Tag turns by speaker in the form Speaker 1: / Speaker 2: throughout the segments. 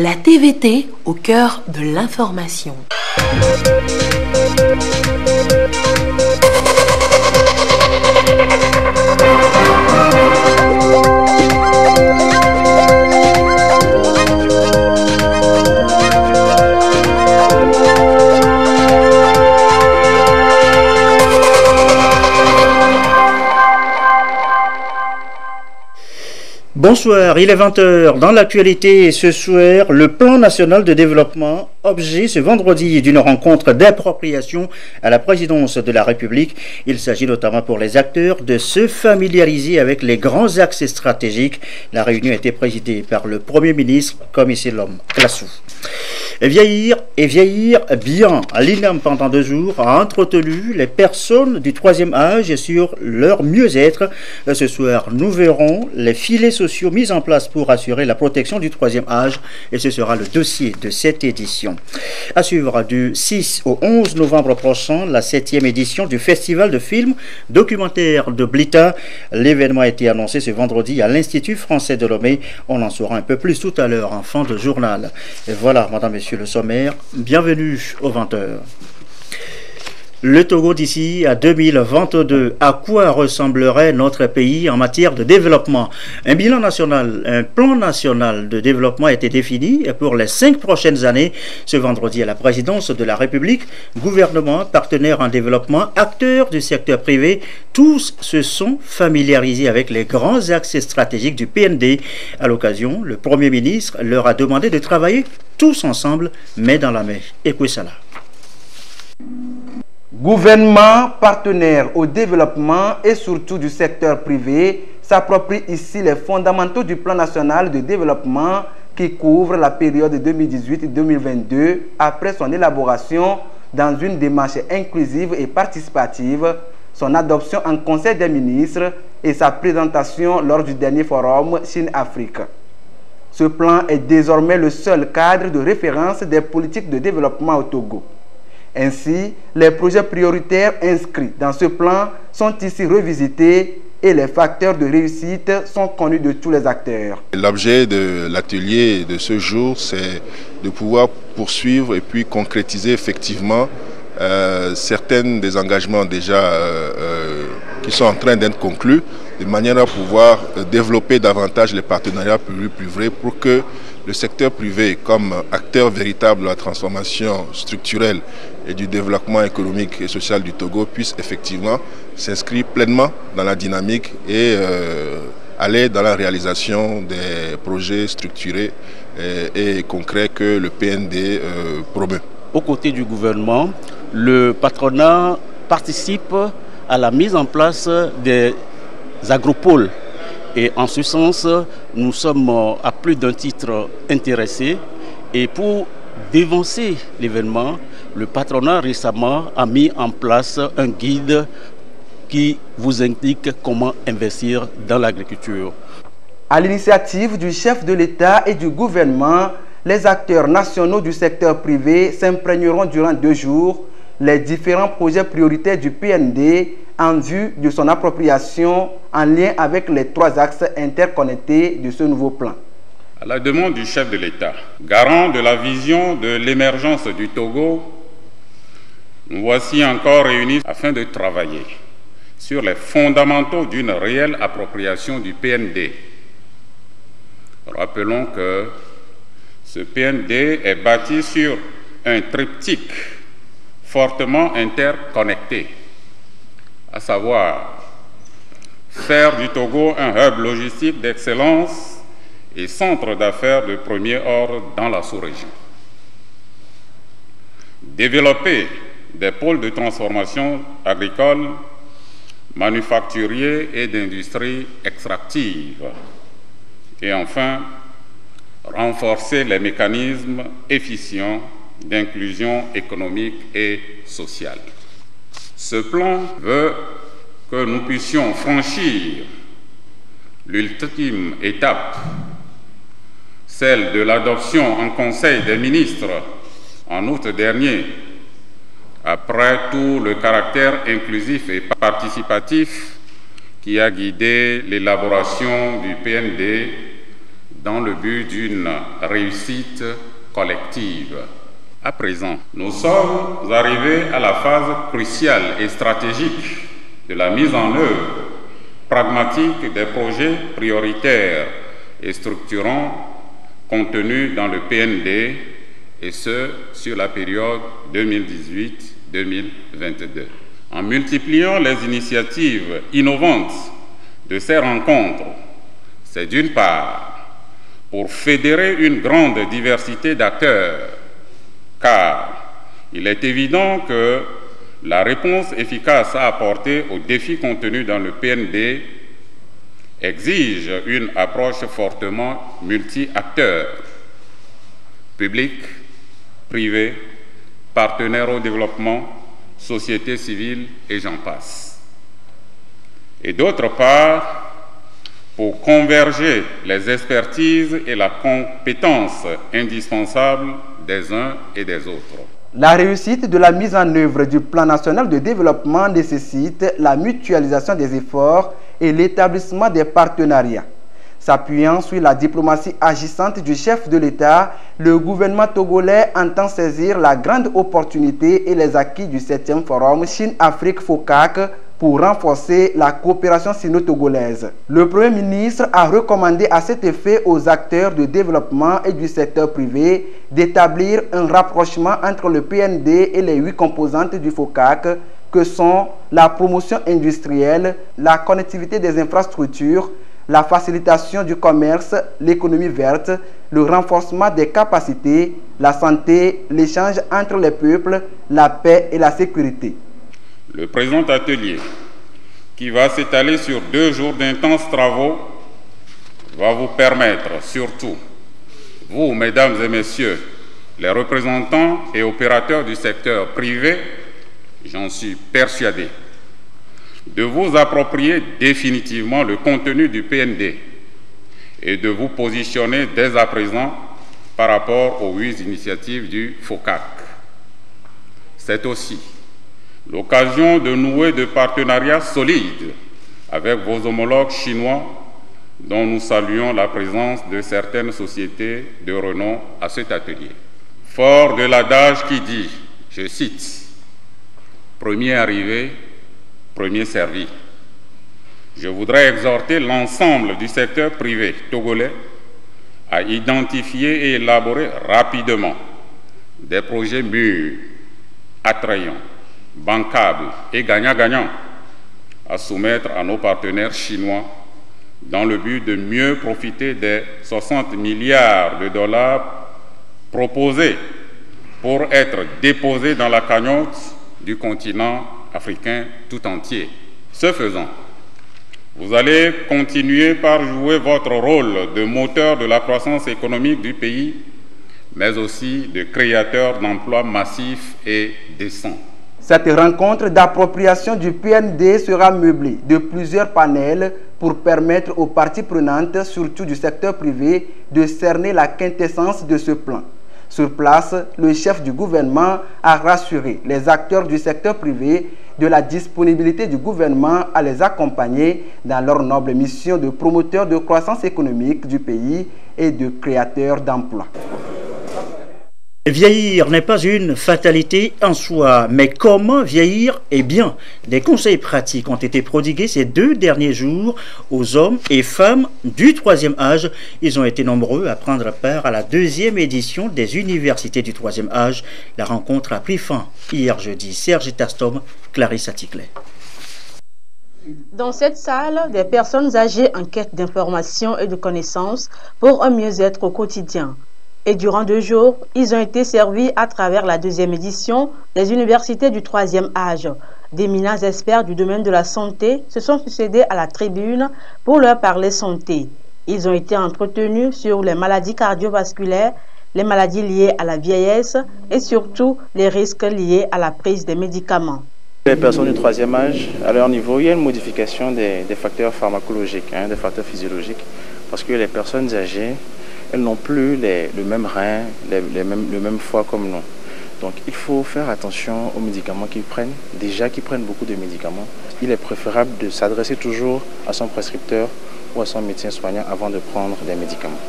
Speaker 1: la TVT au cœur de l'information.
Speaker 2: Bonsoir, il est 20h. Dans l'actualité ce soir, le plan national de développement, objet ce vendredi d'une rencontre d'appropriation à la présidence de la République. Il s'agit notamment pour les acteurs de se familiariser avec les grands axes stratégiques. La réunion a été présidée par le Premier ministre, Commissaire Classou. Vieillir bien. L'INAM pendant 2 jours a entretenu les personnes du 3e âge sur leur mieux-être. Ce soir, nous verrons les filets sociaux mis en place pour assurer la protection du 3e âge et ce sera le dossier de cette édition. À suivre du 6 au 11 novembre prochain, la 7e édition du Festival de films documentaires de Blita. L'événement a été annoncé ce vendredi à l'Institut français de Lomé. On en saura un peu plus tout à l'heure en fin de journal. Et voilà, madame, messieurs, le sommaire. Bienvenue aux 20h. Le Togo d'ici à 2022, à quoi ressemblerait notre pays en matière de développement? Un bilan national, un plan national de développement a été défini pour les 5 prochaines années. Ce vendredi à la présidence de la République, gouvernement, partenaires en développement, acteurs du secteur privé, tous se sont familiarisés avec les grands axes stratégiques du PND. À l'occasion, le Premier ministre leur a demandé de travailler tous ensemble, main dans la main. Écoutez ça là.
Speaker 3: Gouvernement, partenaires au développement et surtout du secteur privé s'approprient ici les fondamentaux du plan national de développement qui couvre la période 2018-2022 après son élaboration dans une démarche inclusive et participative, son adoption en Conseil des ministres et sa présentation lors du dernier forum Chine-Afrique. Ce plan est désormais le seul cadre de référence des politiques de développement au Togo. Ainsi, les projets prioritaires inscrits dans ce plan sont ici revisités et les facteurs de réussite sont connus de tous les acteurs.
Speaker 4: L'objet de l'atelier de ce jour, c'est de pouvoir poursuivre et puis concrétiser effectivement certains des engagements déjà qui sont en train d'être conclus, de manière à pouvoir développer davantage les partenariats publics-privés pour que le secteur privé, comme acteur véritable de la transformation structurelle et du développement économique et social du Togo, puisse effectivement s'inscrire pleinement dans la dynamique et aller dans la réalisation des projets structurés et concrets que le PND promeut.
Speaker 5: Aux côtés du gouvernement, le patronat participe à la mise en place des agropoles. Et en ce sens, nous sommes à plus d'un titre intéressés. Et pour dévancer l'événement, le patronat récemment a mis en place un guide qui vous indique comment investir dans l'agriculture.
Speaker 3: À l'initiative du chef de l'État et du gouvernement, les acteurs nationaux du secteur privé s'imprégneront durant 2 jours les différents projets prioritaires du PND en vue de son appropriation en lien avec les 3 axes interconnectés de ce nouveau plan.
Speaker 6: À la demande du chef de l'État, garant de la vision de l'émergence du Togo, nous voici encore réunis afin de travailler sur les fondamentaux d'une réelle appropriation du PND. Rappelons que ce PND est bâti sur un triptyque fortement interconnecté, à savoir faire du Togo un hub logistique d'excellence et centre d'affaires de premier ordre dans la sous-région. Développer des pôles de transformation agricole, manufacturiers et d'industrie extractive. Et enfin, renforcer les mécanismes efficients d'inclusion économique et sociale. Ce plan veut que nous puissions franchir l'ultime étape, celle de l'adoption en Conseil des ministres en août dernier, après tout le caractère inclusif et participatif qui a guidé l'élaboration du PND dans le but d'une réussite collective. À présent, nous sommes arrivés à la phase cruciale et stratégique de la mise en œuvre pragmatique des projets prioritaires et structurants contenus dans le PND, et ce, sur la période 2018-2022. En multipliant les initiatives innovantes de ces rencontres, c'est d'une part pour fédérer une grande diversité d'acteurs, car il est évident que la réponse efficace à apporter aux défis contenus dans le PND exige une approche fortement multi-acteurs, public, privé, partenaires au développement, société civile et j'en passe. Et d'autre part, pour converger les expertises et la compétence indispensables des uns et des autres.
Speaker 3: La réussite de la mise en œuvre du plan national de développement nécessite la mutualisation des efforts et l'établissement des partenariats. S'appuyant sur la diplomatie agissante du chef de l'État, le gouvernement togolais entend saisir la grande opportunité et les acquis du 7e Forum Chine-Afrique FOCAC pour renforcer la coopération sino-togolaise. Le Premier ministre a recommandé à cet effet aux acteurs de développement et du secteur privé d'établir un rapprochement entre le PND et les 8 composantes du FOCAC que sont la promotion industrielle, la connectivité des infrastructures, la facilitation du commerce, l'économie verte, le renforcement des capacités, la santé, l'échange entre les peuples, la paix et la sécurité.
Speaker 6: Le présent atelier, qui va s'étaler sur 2 jours d'intenses travaux, va vous permettre surtout, vous, mesdames et messieurs, les représentants et opérateurs du secteur privé, j'en suis persuadé, de vous approprier définitivement le contenu du PND et de vous positionner dès à présent par rapport aux 8 initiatives du FOCAC. C'est aussi l'occasion de nouer de partenariats solides avec vos homologues chinois dont nous saluons la présence de certaines sociétés de renom à cet atelier. Fort de l'adage qui dit, je cite, « Premier arrivé, premier servi », je voudrais exhorter l'ensemble du secteur privé togolais à identifier et élaborer rapidement des projets mûrs, attrayants, bancables et gagnant-gagnant à soumettre à nos partenaires chinois dans le but de mieux profiter des 60 milliards de dollars proposés pour être déposés dans la cagnotte du continent africain tout entier. Ce faisant, vous allez continuer par jouer votre rôle de moteur de la croissance économique du pays, mais aussi de créateur d'emplois massifs et décents.
Speaker 3: Cette rencontre d'appropriation du PND sera meublée de plusieurs panels pour permettre aux parties prenantes, surtout du secteur privé, de cerner la quintessence de ce plan. Sur place, le chef du gouvernement a rassuré les acteurs du secteur privé de la disponibilité du gouvernement à les accompagner dans leur noble mission de promoteur de croissance économique du pays et de créateur d'emplois.
Speaker 2: Vieillir n'est pas une fatalité en soi, mais comment vieillir est bien. Des conseils pratiques ont été prodigués ces 2 derniers jours aux hommes et femmes du 3e âge. Ils ont été nombreux à prendre part à la 2e édition des universités du 3e âge. La rencontre a pris fin hier jeudi. Serge Tastom, Clarisse Aticlet.
Speaker 7: Dans cette salle, des personnes âgées en quête d'informations et de connaissances pour un mieux-être au quotidien. Et durant 2 jours, ils ont été servis à travers la 2e édition des universités du 3e âge. D'éminents experts du domaine de la santé se sont succédés à la tribune pour leur parler santé. Ils ont été entretenus sur les maladies cardiovasculaires, les maladies liées à la vieillesse et surtout les risques liés à la prise des médicaments.
Speaker 8: Les personnes du 3e âge, à leur niveau, il y a une modification des facteurs pharmacologiques, des facteurs physiologiques, parce que les personnes âgées, elles n'ont plus le même rein, le même foie comme nous. Donc il faut faire attention aux médicaments qu'ils prennent. Déjà qu'ils prennent beaucoup de médicaments, il est préférable de s'adresser toujours à son prescripteur ou à son médecin soignant avant de prendre des médicaments.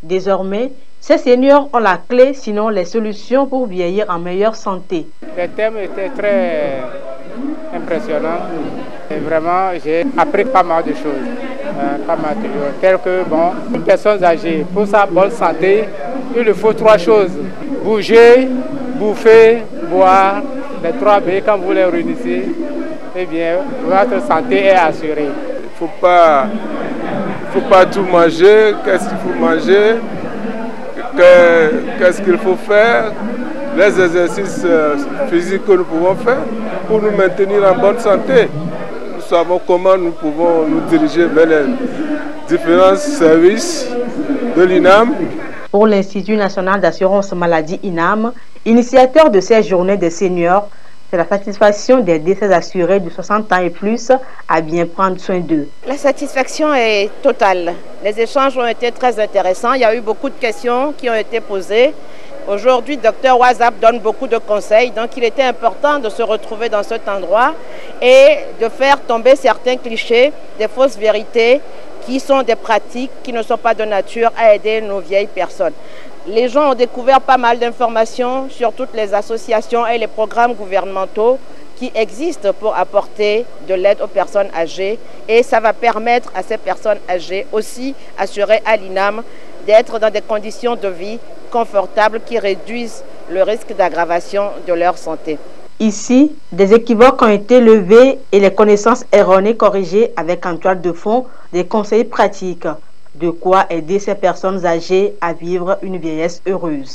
Speaker 7: Désormais, ces seniors ont la clé, sinon les solutions pour vieillir en meilleure santé.
Speaker 9: Le thème était très impressionnant et vraiment j'ai appris pas mal de choses. Telles que, une personne âgée, pour sa bonne santé, il lui faut 3 choses. Bouger, bouffer, boire, les 3 B, quand vous les réunissez, eh bien, votre santé est assurée.
Speaker 10: Il ne faut pas tout manger. Qu'est-ce qu'il faut manger? Qu'est-ce qu'il faut faire? Les exercices physiques que nous pouvons faire pour nous maintenir en bonne santé. Nous savons comment nous pouvons nous diriger vers les différents services de l'INAM.
Speaker 7: Pour l'Institut national d'assurance maladie INAM, initiateur de ces journées des seniors, c'est la satisfaction des décès assurés de 60 ans et plus à bien prendre soin d'eux.
Speaker 11: La satisfaction est totale. Les échanges ont été très intéressants. Il y a eu beaucoup de questions qui ont été posées. Aujourd'hui, Dr Wazap donne beaucoup de conseils. Donc, il était important de se retrouver dans cet endroit et de faire tomber certains clichés, des fausses vérités qui sont des pratiques qui ne sont pas de nature à aider nos vieilles personnes. Les gens ont découvert pas mal d'informations sur toutes les associations et les programmes gouvernementaux qui existent pour apporter de l'aide aux personnes âgées. Et ça va permettre à ces personnes âgées aussi assurées à l'INAM d'être dans des conditions de vie confortables qui réduisent le risque d'aggravation de leur santé.
Speaker 7: Ici, des équivoques ont été levés et les connaissances erronées corrigées avec en toile de fond des conseils pratiques. De quoi aider ces personnes âgées à vivre une vieillesse heureuse.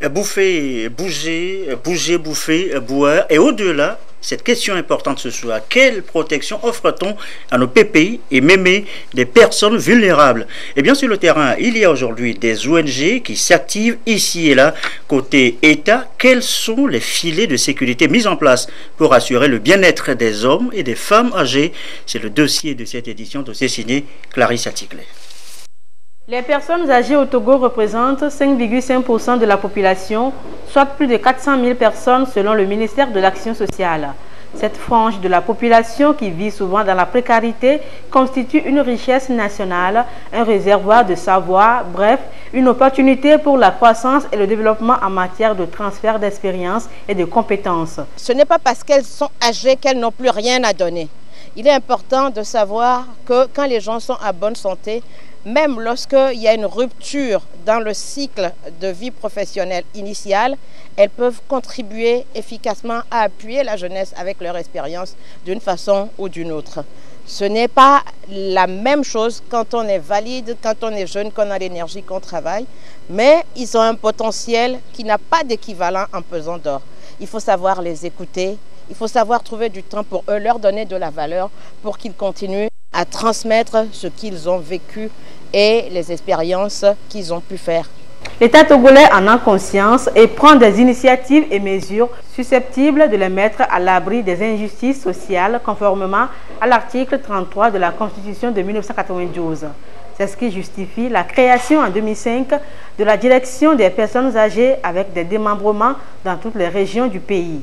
Speaker 2: Bouffer, bouger, bouffer, boire. Et au-delà, cette question importante ce soir, quelle protection offre-t-on à nos pépés et mémés des personnes vulnérables? Eh bien, sur le terrain, il y a aujourd'hui des ONG qui s'activent ici et là. Côté État, quels sont les filets de sécurité mis en place pour assurer le bien-être des hommes et des femmes âgées? C'est le dossier de cette édition, dossier signé Clarisse Aticlet.
Speaker 7: Les personnes âgées au Togo représentent 5,5% de la population, soit plus de 400 000 personnes selon le ministère de l'Action sociale. Cette frange de la population qui vit souvent dans la précarité constitue une richesse nationale, un réservoir de savoir, bref, une opportunité pour la croissance et le développement en matière de transfert d'expérience et de compétences.
Speaker 11: Ce n'est pas parce qu'elles sont âgées qu'elles n'ont plus rien à donner. Il est important de savoir que quand les gens sont à bonne santé, même lorsqu'il y a une rupture dans le cycle de vie professionnelle initiale, elles peuvent contribuer efficacement à appuyer la jeunesse avec leur expérience d'une façon ou d'une autre. Ce n'est pas la même chose quand on est valide, quand on est jeune, qu'on a l'énergie, qu'on travaille, mais ils ont un potentiel qui n'a pas d'équivalent en pesant d'or. Il faut savoir les écouter, il faut savoir trouver du temps pour eux, leur donner de la valeur pour qu'ils continuent à transmettre ce qu'ils ont vécu et les expériences qu'ils ont pu faire.
Speaker 7: L'État togolais en a conscience et prend des initiatives et mesures susceptibles de les mettre à l'abri des injustices sociales conformément à l'article 33 de la Constitution de 1992. C'est ce qui justifie la création en 2005 de la Direction des personnes âgées avec des démembrements dans toutes les régions du pays.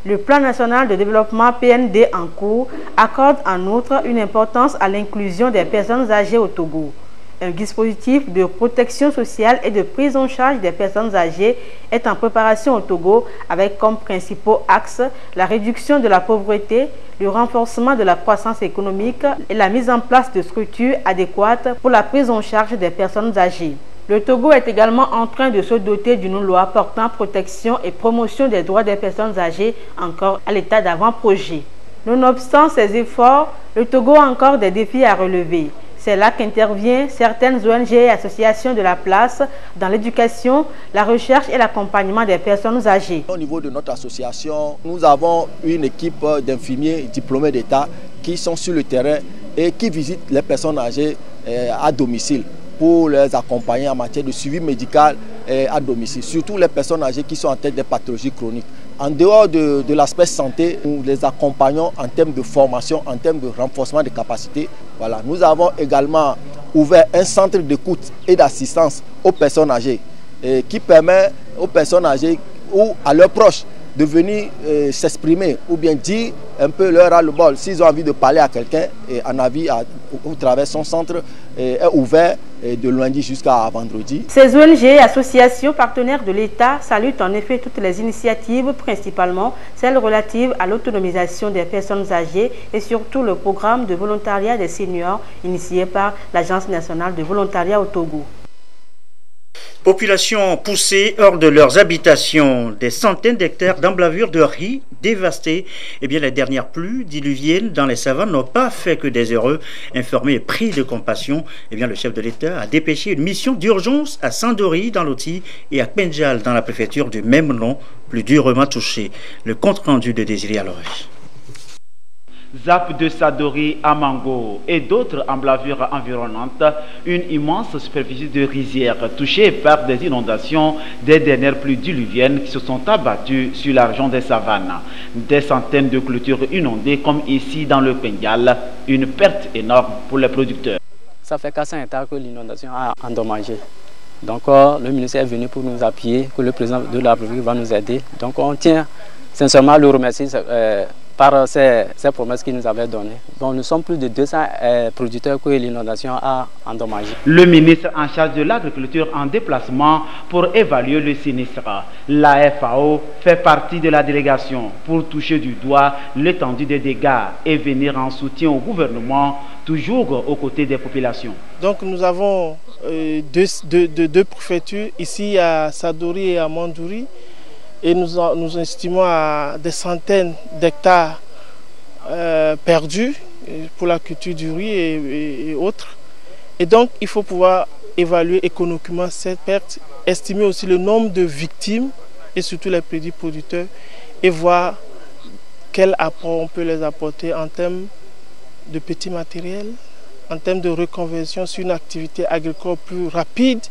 Speaker 7: Le plan national de développement PND en cours accorde en outre une importance à l'inclusion des personnes âgées au Togo. Un dispositif de protection sociale et de prise en charge des personnes âgées est en préparation au Togo avec comme principaux axes la réduction de la pauvreté, le renforcement de la croissance économique et la mise en place de structures adéquates pour la prise en charge des personnes âgées. Le Togo est également en train de se doter d'une loi portant protection et promotion des droits des personnes âgées encore à l'état d'avant-projet. Nonobstant ces efforts, le Togo a encore des défis à relever. C'est là qu'interviennent certaines ONG et associations de la place dans l'éducation, la recherche et l'accompagnement des personnes âgées.
Speaker 12: Au niveau de notre association, nous avons une équipe d'infirmiers diplômés d'État qui sont sur le terrain et qui visitent les personnes âgées à domicile pour les accompagner en matière de suivi médical à domicile, surtout les personnes âgées qui sont en tête des pathologies chroniques. En dehors de l'aspect santé, nous les accompagnons en termes de formation, en termes de renforcement des capacités. Voilà. Nous avons également ouvert un centre d'écoute et d'assistance aux personnes âgées qui permet aux personnes âgées ou à leurs proches de venir s'exprimer ou bien dire un peu leur ras-le-bol. S'ils ont envie de parler à quelqu'un, un avis au travers son centre est ouvert de lundi jusqu'à vendredi.
Speaker 7: Ces ONG et associations partenaires de l'État saluent en effet toutes les initiatives, principalement celles relatives à l'autonomisation des personnes âgées et surtout le programme de volontariat des seniors initié par l'Agence nationale de volontariat au Togo.
Speaker 2: Population poussée hors de leurs habitations, des centaines d'hectares d'emblavures de riz dévastés. Eh bien, les dernières pluies diluviennes dans les savanes n'ont pas fait que des heureux. Informés et pris de compassion, eh bien, le chef de l'État a dépêché une mission d'urgence à Sandori dans l'Oti et à Penjal dans la préfecture du même nom, plus durement touchée. Le compte-rendu de Désiré Aloy.
Speaker 13: ZAP de Sadori à Mango et d'autres emblavures environnantes, une immense superficie de rizières touchée par des inondations des dernières pluies diluviennes qui se sont abattues sur la région des savanes. Des centaines de clôtures inondées comme ici dans le Pengal, une perte énorme pour les producteurs.
Speaker 14: Ça fait 400 hectares que l'inondation a endommagé. Donc le ministère est venu pour nous appuyer, que le président de la République va nous aider. Donc on tient sincèrement à le remercier par ces promesses qu'il nous avait données. Donc nous sommes plus de 200 producteurs que l'inondation a endommagés.
Speaker 13: Le ministre en charge de l'agriculture en déplacement pour évaluer le sinistre. La FAO fait partie de la délégation pour toucher du doigt l'étendue des dégâts et venir en soutien au gouvernement, toujours aux côtés des populations.
Speaker 15: Donc nous avons deux préfectures ici à Sadori et à Mandouri. Et nous estimons à des centaines d'hectares perdus pour la culture du riz et autres. Et donc, il faut pouvoir évaluer économiquement cette perte, estimer aussi le nombre de victimes et surtout les petits producteurs et voir quel apport on peut les apporter en termes de petits matériels, en termes de reconversion sur une activité agricole plus rapide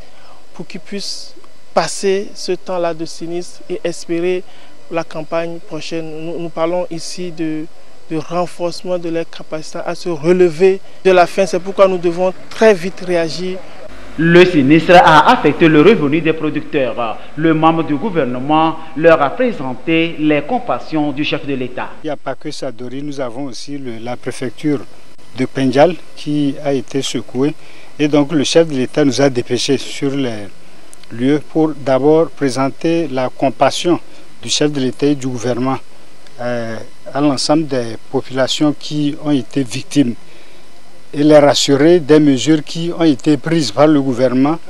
Speaker 15: pour qu'ils puissent passer ce temps-là de sinistre et espérer la campagne prochaine. Nous parlons ici de renforcement de leurs capacités à se relever de la faim. C'est pourquoi nous devons très vite réagir.
Speaker 13: Le sinistre a affecté le revenu des producteurs. Le membre du gouvernement leur a présenté les compassions du chef de l'État.
Speaker 16: Il n'y a pas que Sadori, nous avons aussi la préfecture de Penjal qui a été secouée. Et donc le chef de l'État nous a dépêchés sur les lieu pour d'abord présenter la compassion du chef de l'État et du gouvernement à l'ensemble des populations qui ont été victimes et les rassurer des mesures qui ont été prises par le gouvernement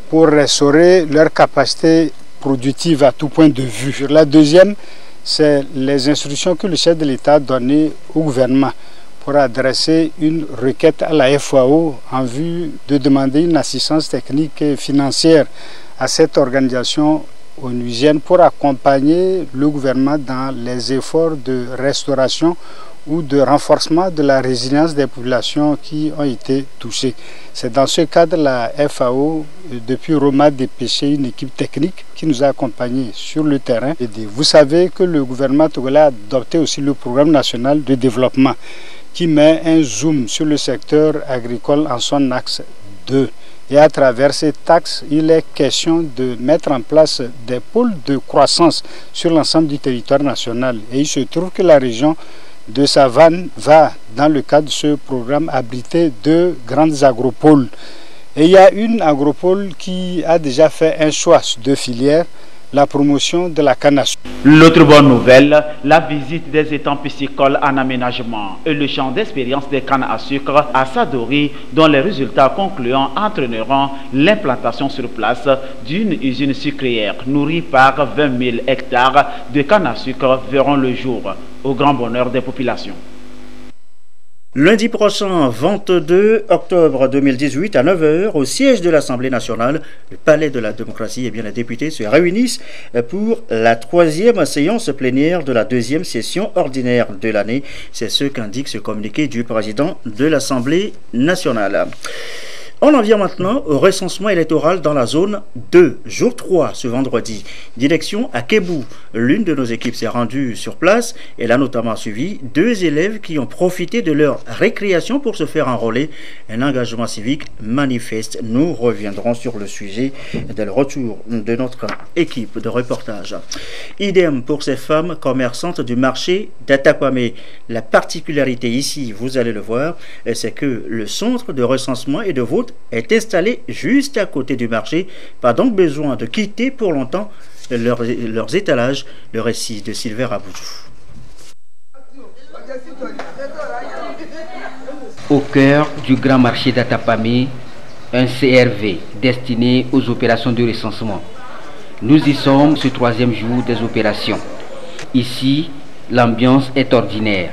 Speaker 16: pour restaurer leur capacité productive à tout point de vue. La deuxième, c'est les instructions que le chef de l'État a données au gouvernement pour adresser une requête à la FAO en vue de demander une assistance technique et financière à cette organisation onusienne pour accompagner le gouvernement dans les efforts de restauration ou de renforcement de la résilience des populations qui ont été touchées. C'est dans ce cadre que la FAO, depuis Roma, a dépêché une équipe technique qui nous a accompagnés sur le terrain. Vous savez que le gouvernement togolais a adopté aussi le programme national de développement qui met un zoom sur le secteur agricole en son axe 2. Et à travers cet axe, il est question de mettre en place des pôles de croissance sur l'ensemble du territoire national. Et il se trouve que la région de Savane va, dans le cadre de ce programme, abriter 2 grandes agropoles. Et il y a une agropole qui a déjà fait un choix de filière, la promotion de la canne à sucre.
Speaker 13: L'autre bonne nouvelle, la visite des étangs piscicoles en aménagement et le champ d'expérience des cannes à sucre à Sadori, dont les résultats concluants entraîneront l'implantation sur place d'une usine sucrière nourrie par 20 000 hectares de canne à sucre verront le jour, au grand bonheur des populations.
Speaker 2: Lundi prochain, 22 octobre 2018, à 9h, au siège de l'Assemblée nationale, le Palais de la démocratie, et bien les députés se réunissent pour la 3e séance plénière de la 2e session ordinaire de l'année. C'est ce qu'indique ce communiqué du président de l'Assemblée nationale. On en vient maintenant au recensement électoral dans la zone 2, jour 3 ce vendredi. Direction à Kébou. L'une de nos équipes s'est rendue sur place. Elle a notamment suivi 2 élèves qui ont profité de leur récréation pour se faire enrôler. Un engagement civique manifeste. Nous reviendrons sur le sujet dès le retour de notre équipe de reportage. Idem pour ces femmes commerçantes du marché d'Atakwame. La particularité ici, vous allez le voir, c'est que le centre de recensement et de vote vote est installé juste à côté du marché. Pas donc besoin de quitter pour longtemps leurs étalages. Le récit de Sylvain Aboudou.
Speaker 17: Au cœur du grand marché d'Atapamé, un CRV destiné aux opérations de recensement. Nous y sommes ce 3e jour des opérations. Ici, l'ambiance est ordinaire.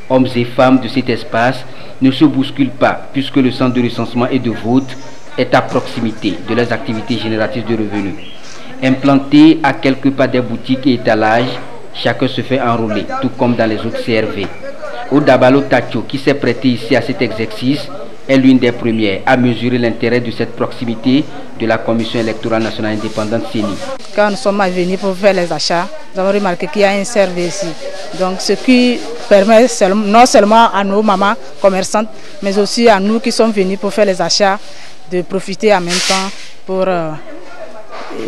Speaker 17: Hommes et femmes de cet espace ne se bousculent pas puisque le centre de recensement et de vote est à proximité de leurs activités génératrices de revenus. Implanté à quelques pas des boutiques et étalages, chacun se fait enrôler, tout comme dans les autres CRV. Odabalo Tacho, qui s'est prêté ici à cet exercice, est l'une des premières à mesurer l'intérêt de cette proximité de la Commission électorale nationale indépendante CENI.
Speaker 18: Quand nous sommes venus pour faire les achats, nous avons remarqué qu'il y a un CRV ici. Donc ce qui permet non seulement à nos mamans commerçantes, mais aussi à nous qui sommes venus pour faire les achats, de profiter en même temps pour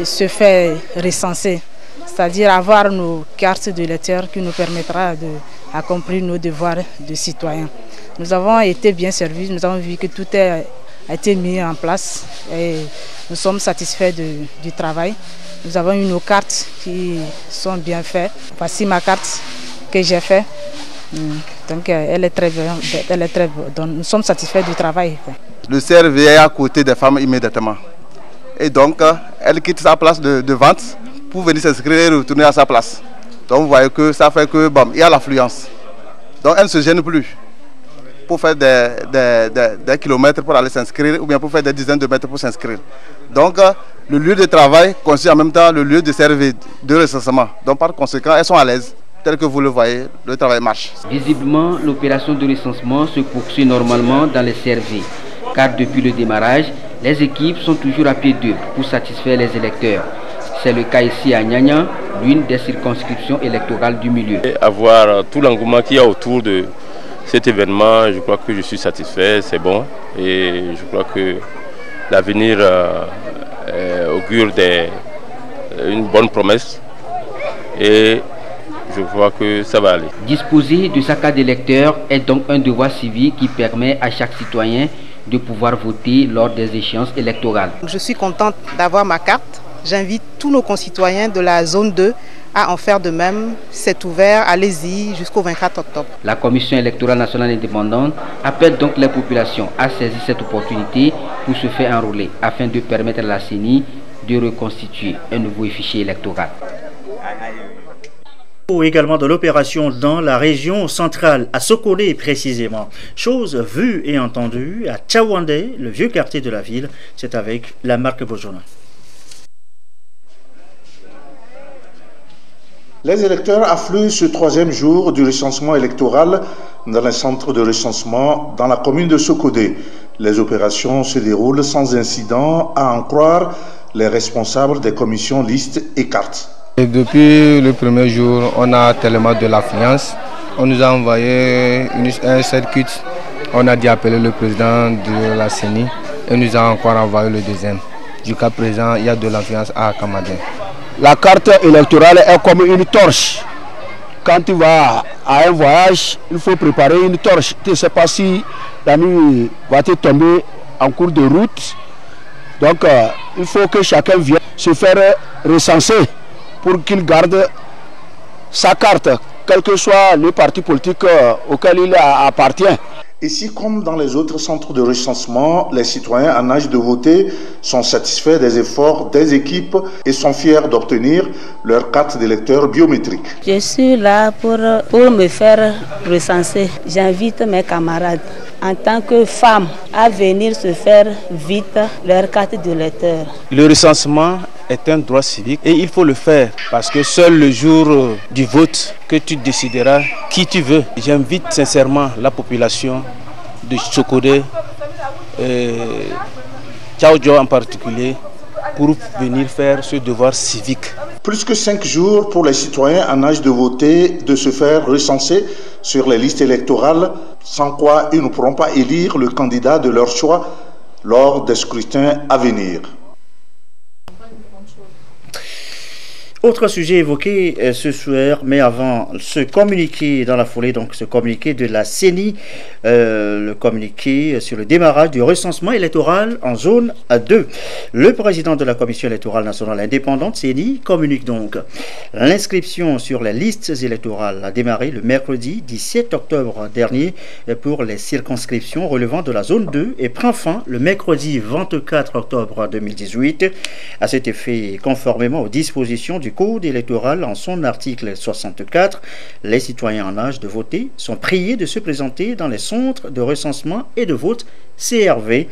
Speaker 18: se faire recenser. C'est-à-dire avoir nos cartes de lecteurs qui nous permettra d'accomplir nos devoirs de citoyens. Nous avons été bien servis, nous avons vu que tout a été mis en place et nous sommes satisfaits du travail. Nous avons eu nos cartes qui sont bien faites. Voici ma carte que j'ai faite. Donc elle est très bonne. Nous sommes satisfaits du travail.
Speaker 19: Le CRV est à côté des femmes immédiatement. Et donc elle quitte sa place de vente pour venir s'inscrire et retourner à sa place. Donc vous voyez que ça fait que il y a l'affluence. Donc elle ne se gêne plus pour faire des kilomètres pour aller s'inscrire ou bien pour faire des dizaines de mètres pour s'inscrire. Donc le lieu de travail constitue en même temps le lieu de CRV de recensement. Donc par conséquent, elles sont à l'aise. Tel que vous le voyez, le travail marche.
Speaker 17: Visiblement, l'opération de recensement se poursuit normalement dans les CRV, car depuis le démarrage, les équipes sont toujours à pied d'œuvre pour satisfaire les électeurs. C'est le cas ici à Nyanya, l'une des circonscriptions électorales du milieu.
Speaker 20: Avoir tout l'engouement qu'il y a autour de cet événement, je crois que je suis satisfait, c'est bon. Et je crois que l'avenir augure une bonne promesse. Et je crois que ça va aller.
Speaker 17: Disposer de sa carte d'électeur est donc un devoir civique qui permet à chaque citoyen de pouvoir voter lors des échéances électorales.
Speaker 21: Je suis contente d'avoir ma carte. J'invite tous nos concitoyens de la zone 2 à en faire de même. C'est ouvert, allez-y jusqu'au 24 octobre.
Speaker 17: La Commission électorale nationale indépendante appelle donc les populations à saisir cette opportunité pour se faire enrôler afin de permettre à la CENI de reconstituer un nouveau fichier électoral.
Speaker 2: Également de l'opération dans la région centrale, à Sokolé précisément. Chose vue et entendue à Tchawandé, le vieux quartier de la ville. C'est avec la marque Bojona.
Speaker 22: Les électeurs affluent ce 3e jour du recensement électoral dans les centres de recensement dans la commune de Sokodé. Les opérations se déroulent sans incident, à en croire les responsables des commissions listes et cartes.
Speaker 23: Et depuis le premier jour, on a tellement de l'affluence. On nous a envoyé un circuit. On a dit appeler le président de la CENI et nous a encore envoyé le deuxième. Jusqu'à présent, il y a de l'affluence à Kamadé.
Speaker 24: La carte électorale est comme une torche. Quand tu vas à un voyage, il faut préparer une torche. Tu ne sais pas si la nuit va te tomber en cours de route. Donc, il faut que chacun vienne se faire recenser pour qu'il garde sa carte, quel que soit le parti politique auquel il appartient.
Speaker 22: Ici, comme dans les autres centres de recensement, les citoyens en âge de voter sont satisfaits des efforts des équipes et sont fiers d'obtenir leur carte d'électeur biométrique.
Speaker 25: Je suis là pour me faire recenser. J'invite mes camarades en tant que femme à venir se faire vite leur carte d'électeur.
Speaker 5: Le recensement est un droit civique et il faut le faire parce que seul le jour du vote que tu décideras qui tu veux. J'invite sincèrement la population de Sokodé, Tchaoudjo en particulier, pour venir faire ce devoir civique.
Speaker 22: Plus que 5 jours pour les citoyens en âge de voter de se faire recenser sur les listes électorales, sans quoi ils ne pourront pas élire le candidat de leur choix lors des scrutins à venir.
Speaker 2: Autre sujet évoqué ce soir, mais avant ce communiqué dans la foulée, donc ce communiqué de la CENI, le communiqué sur le démarrage du recensement électoral en zone 2. Le président de la Commission électorale nationale indépendante, CENI, communique donc. L'inscription sur les listes électorales a démarré le mercredi 17 octobre dernier pour les circonscriptions relevant de la zone 2 et prend fin le mercredi 24 octobre 2018. À cet effet, conformément aux dispositions du Code électoral en son article 64, les citoyens en âge de voter sont priés de se présenter dans les centres de recensement et de vote CRV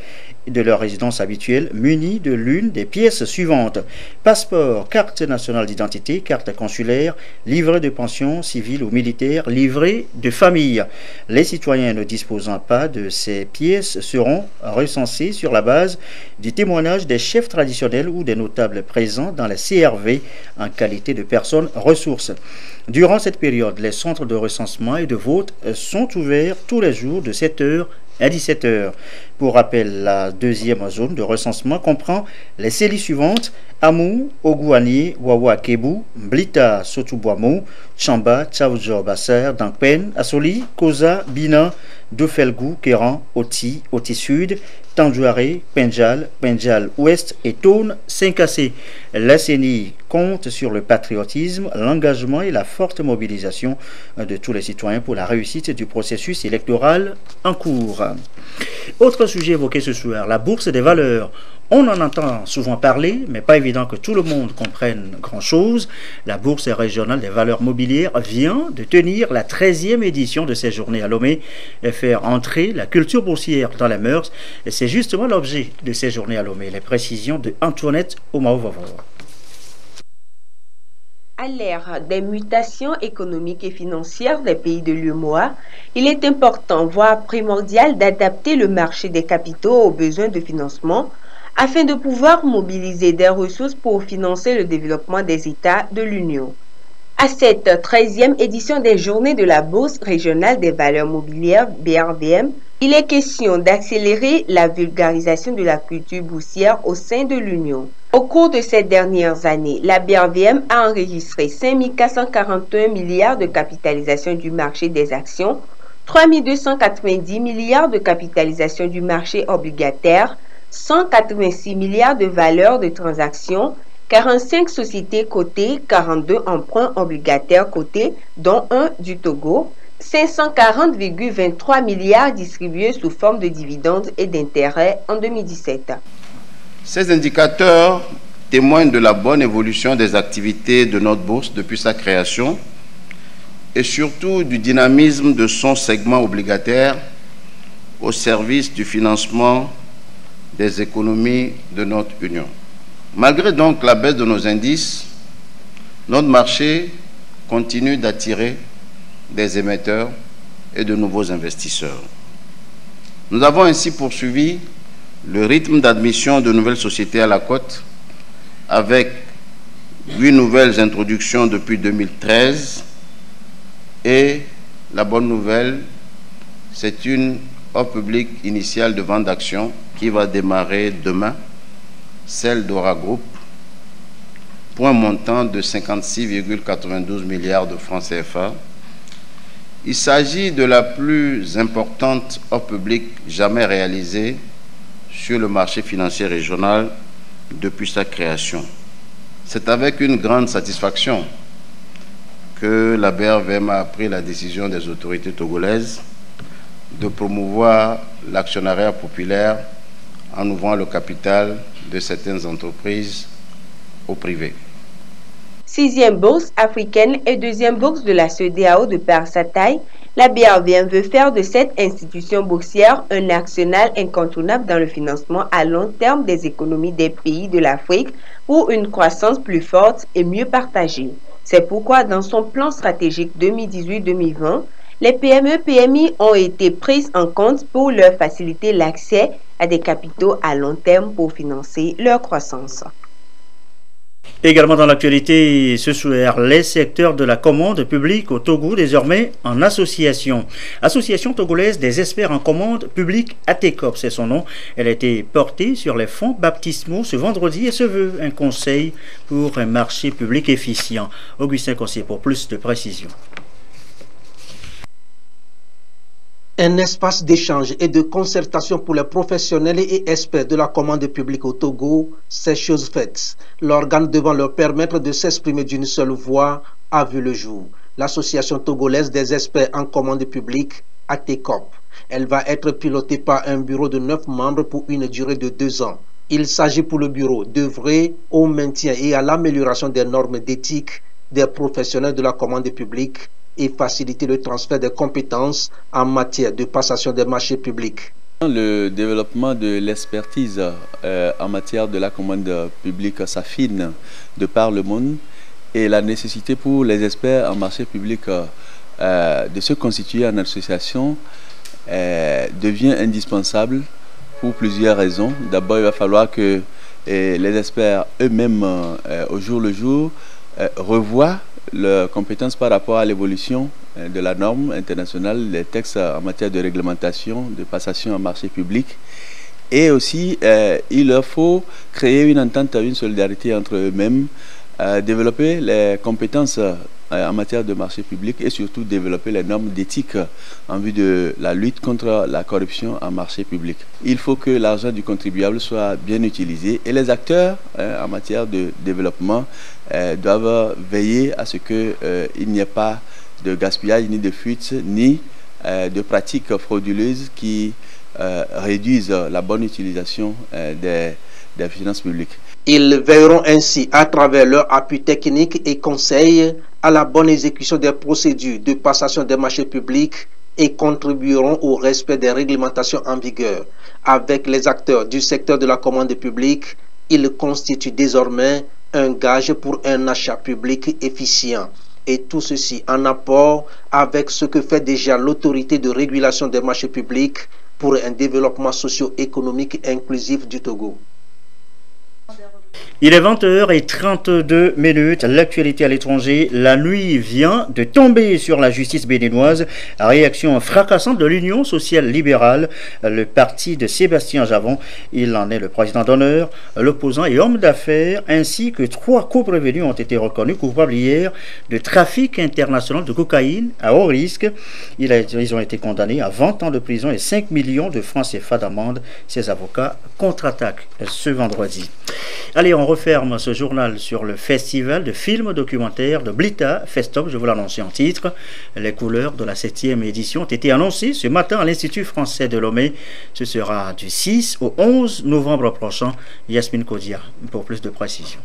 Speaker 2: de leur résidence habituelle munis de l'une des pièces suivantes: passeport, carte nationale d'identité, carte consulaire, livret de pension civile ou militaire, livret de famille. Les citoyens ne disposant pas de ces pièces seront recensés sur la base du témoignage des chefs traditionnels ou des notables présents dans les CRV en qualité de personnes ressources. Durant cette période, les centres de recensement et de vote sont ouverts tous les jours de 7h à 17h. Pour rappel, la deuxième zone de recensement comprend les CELI suivantes: Amou, Ogouani, Wawa Kebu, Blita, Sotuboamo, Chamba, Tchaoudjo Basser, Dankpen, Assoli, Koza, Bina, Dofelgou, Kéran, Oti, Oti Sud, Tandjouaré, Penjal, Penjal Ouest et Tone, Saint-Cassé. La CENI compte sur le patriotisme, l'engagement et la forte mobilisation de tous les citoyens pour la réussite du processus électoral en cours. Autre sujet évoqué ce soir, la bourse des valeurs. On en entend souvent parler, mais pas évident que tout le monde comprenne grand-chose. La bourse régionale des valeurs mobilières vient de tenir la 13e édition de ces journées à Lomé et faire entrer la culture boursière dans les mœurs. Et c'est justement l'objet de ces journées à Lomé. Les précisions de Antoinette Omaovavor.
Speaker 1: À l'ère des mutations économiques et financières des pays de l'UEMOA, il est important, voire primordial, d'adapter le marché des capitaux aux besoins de financement afin de pouvoir mobiliser des ressources pour financer le développement des États de l'Union. À cette 13e édition des Journées de la Bourse régionale des valeurs mobilières BRVM, il est question d'accélérer la vulgarisation de la culture boursière au sein de l'Union. Au cours de ces dernières années, la BRVM a enregistré 5 441 milliards de capitalisation du marché des actions, 3 290 milliards de capitalisation du marché obligataire, 186 milliards de valeurs de transactions, 45 sociétés cotées, 42 emprunts obligataires cotés, dont un du Togo, 540,23 milliards distribués sous forme de dividendes et d'intérêts en 2017.
Speaker 3: Ces indicateurs témoignent de la bonne évolution des activités de notre bourse depuis sa création et surtout du dynamisme de son segment obligataire au service du financement des économies de notre Union. Malgré donc la baisse de nos indices, notre marché continue d'attirer des émetteurs et de nouveaux investisseurs. Nous avons ainsi poursuivi le rythme d'admission de nouvelles sociétés à la cote avec 8 nouvelles introductions depuis 2013 et la bonne nouvelle, c'est une offre publique initiale de vente d'actions qui va démarrer demain, celle d'Aura Group, pour un montant de 56,92 milliards de francs CFA. Il s'agit de la plus importante offre publique jamais réalisée sur le marché financier régional depuis sa création. C'est avec une grande satisfaction que la BRVM a pris la décision des autorités togolaises de promouvoir l'actionnariat populaire en ouvrant le capital de certaines entreprises au privé.
Speaker 1: 6e bourse africaine et 2e bourse de la CEDEAO de par sa taille, la BRVM veut faire de cette institution boursière un arsenal incontournable dans le financement à long terme des économies des pays de l'Afrique pour une croissance plus forte et mieux partagée. C'est pourquoi dans son plan stratégique 2018-2020, les PME-PMI ont été prises en compte pour leur faciliter l'accès à des capitaux à long terme pour financer leur croissance.
Speaker 2: Également dans l'actualité ce soir, les secteurs de la commande publique au Togo désormais en association. Association togolaise des experts en commande publique ATECOP, c'est son nom. Elle a été portée sur les fonds baptismaux ce vendredi et se veut un conseil pour un marché public efficient. Augustin Cossier pour plus de précisions.
Speaker 4: Un espace d'échange et de concertation pour les professionnels et experts de la commande publique au Togo, c'est chose faite. L'organe devant leur permettre de s'exprimer d'une seule voix a vu le jour. L'Association togolaise des experts en commande publique, ATECOP. Elle va être pilotée par un bureau de 9 membres pour une durée de 2 ans. Il s'agit pour le bureau d'œuvrer au maintien et à l'amélioration des normes d'éthique des professionnels de la commande publique et faciliter le transfert des compétences en matière de passation des marchés publics.
Speaker 6: Le développement de l'expertise en matière de la commande publique s'affine de par le monde et la nécessité pour les experts en marché public de se constituer en association devient indispensable pour plusieurs raisons. D'abord, il va falloir que les experts eux-mêmes, au jour le jour, revoient leurs compétences par rapport à l'évolution de la norme internationale, les textes en matière de réglementation, de passation en marché public. Et aussi, il leur faut créer une entente, une solidarité entre eux-mêmes, développer les compétences en matière de marché public et surtout développer les normes d'éthique en vue de la lutte contre la corruption en marché public. Il faut que l'argent du contribuable soit bien utilisé et les acteurs en matière de développement doivent veiller à ce qu'il n'y ait pas de gaspillage, ni de fuite, ni de pratiques frauduleuses qui réduisent la bonne utilisation des finances publiques.
Speaker 4: Ils veilleront ainsi à travers leur appui technique et conseil à la bonne exécution des procédures de passation des marchés publics et contribueront au respect des réglementations en vigueur. Avec les acteurs du secteur de la commande publique, ils constituent désormais un gage pour un achat public efficient. Et tout ceci en apport avec ce que fait déjà l'autorité de régulation des marchés publics pour un développement socio-économique inclusif du Togo.
Speaker 2: Il est 20h32. L'actualité à l'étranger. La nuit vient de tomber sur la justice béninoise. Réaction fracassante de l'Union sociale libérale, le parti de Sébastien Javon. Il en est le président d'honneur. L'opposant et homme d'affaires, ainsi que 3 co-prévenus ont été reconnus coupables hier de trafic international de cocaïne à haut risque. Ils ont été condamnés à 20 ans de prison et 5 millions de francs CFA d'amende. Ses avocats contre-attaquent ce vendredi. Allez, on referme ce journal sur le festival de films documentaires de Blita Festop, je vous l'annonce en titre. Les couleurs de la 7e édition ont été annoncées ce matin à l'Institut français de Lomé. Ce sera du 6 au 11 novembre prochain. Yasmine Kodia pour plus de précision.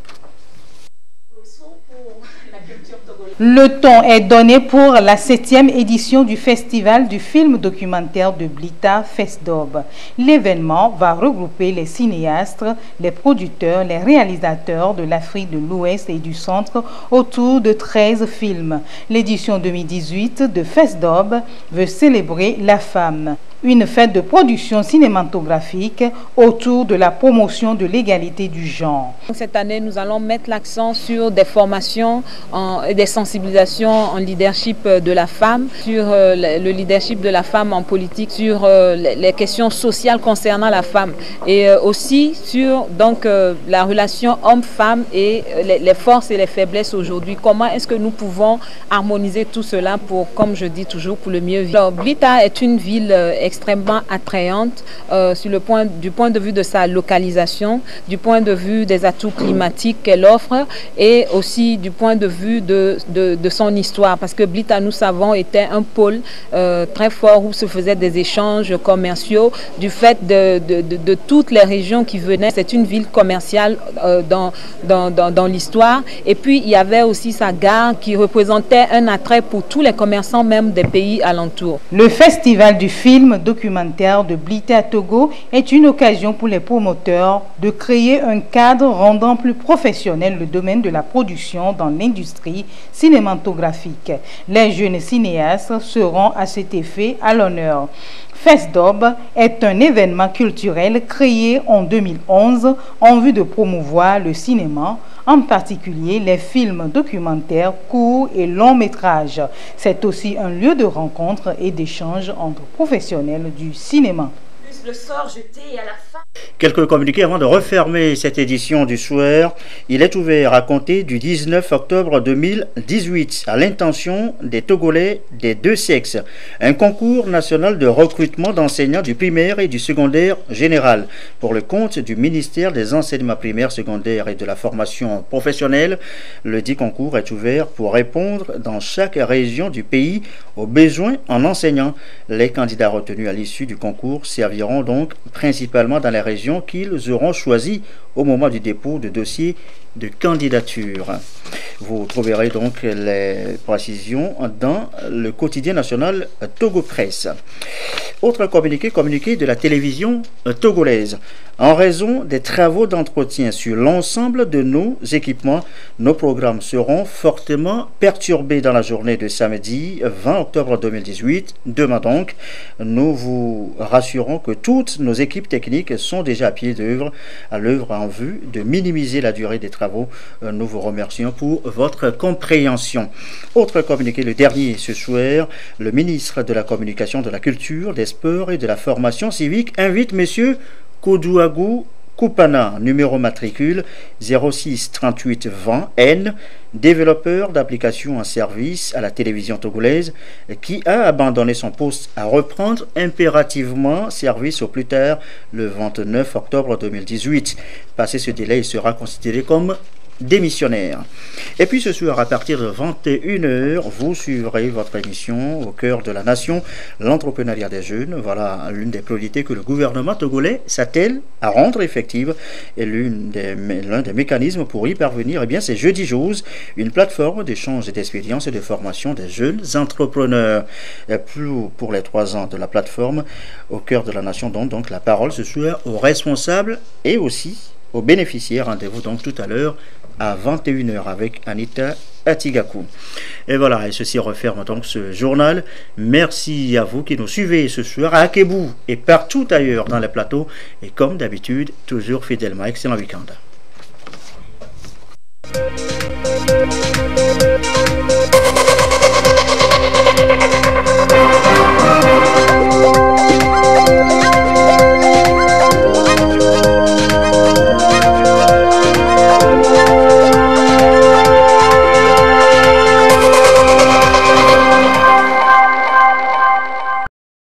Speaker 8: Le ton est donné pour la 7e édition du Festival du film documentaire de Blita Festdob. L'événement va regrouper les cinéastes, les producteurs, les réalisateurs de l'Afrique de l'Ouest et du Centre autour de 13 films. L'édition 2018 de Festdob veut célébrer la femme. Une fête de production cinématographique autour de la promotion de l'égalité du genre.
Speaker 9: Cette année, nous allons mettre l'accent sur des formations et des sensibilisations en leadership de la femme, sur le leadership de la femme en politique, sur les questions sociales concernant la femme et aussi sur donc, la relation homme-femme et les forces et les faiblesses aujourd'hui. Comment est-ce que nous pouvons harmoniser tout cela pour, comme je dis toujours, pour le mieux vivre. Alors, Blita est une ville extrêmement attrayante du point de vue de sa localisation, du point de vue des atouts climatiques qu'elle offre et aussi du point de vue de son histoire. Parce que Blita, nous savons, était un pôle très fort où se faisaient des échanges commerciaux du fait de toutes les régions qui venaient. C'est une ville commerciale dans l'histoire. Et puis, il y avait aussi sa gare qui représentait un attrait pour tous les commerçants même des pays alentours.
Speaker 8: Le festival du film documentaire de Blita Togo est une occasion pour les promoteurs de créer un cadre rendant plus professionnel le domaine de la production dans l'industrie cinématographique. Les jeunes cinéastes seront à cet effet à l'honneur. FESDOB est un événement culturel créé en 2011 en vue de promouvoir le cinéma, en particulier les films documentaires, courts et longs métrages. C'est aussi un lieu de rencontre et d'échange entre professionnels du cinéma.
Speaker 7: Le sort jeté à la fin.
Speaker 2: Quelques communiqués avant de refermer cette édition du soir. Il est ouvert à compter du 19 octobre 2018 à l'intention des Togolais des deux sexes. Un concours national de recrutement d'enseignants du primaire et du secondaire général pour le compte du ministère des enseignements primaires, secondaires et de la formation professionnelle. Le dit concours est ouvert pour répondre dans chaque région du pays aux besoins en enseignants. Les candidats retenus à l'issue du concours serviront donc principalement dans les régions qu'ils auront choisies au moment du dépôt de dossier de candidature. Vous trouverez donc les précisions dans le quotidien national Togo Presse. Autre communiqué de la télévision togolaise. En raison des travaux d'entretien sur l'ensemble de nos équipements, nos programmes seront fortement perturbés dans la journée de samedi 20 octobre 2018. Demain donc, nous vous rassurons que toutes nos équipes techniques sont déjà à pied d'œuvre, en vue de minimiser la durée des travaux. Nous vous remercions pour votre compréhension. Autre communiqué, le dernier ce soir, le ministre de la Communication, de la Culture, des Sports et de la Formation civique invite M. Kodouagou Koupana, numéro matricule 06 38 20 N, développeur d'applications en service à la télévision togolaise, qui a abandonné son poste à reprendre impérativement service au plus tard le 29 octobre 2018. Passé ce délai, il sera considéré comme démissionnaire. Et puis ce soir, à partir de 21h, vous suivrez votre émission Au cœur de la nation, l'entrepreneuriat des jeunes. Voilà l'une des priorités que le gouvernement togolais s'attelle à rendre effective, et l'un des mécanismes pour y parvenir, eh bien, c'est Jeudi Jose, une plateforme d'échange et d'expérience et de formation des jeunes entrepreneurs. Et pour les 3 ans de la plateforme Au cœur de la nation, donc la parole ce soir aux responsables et aussi aux bénéficiaires. Rendez-vous donc tout à l'heure à 21h avec Anita Atigakou. Et voilà, et ceci referme donc ce journal. Merci à vous qui nous suivez ce soir à Akebou et partout ailleurs dans les plateaux. Et comme d'habitude, toujours fidèlement, excellent week-end.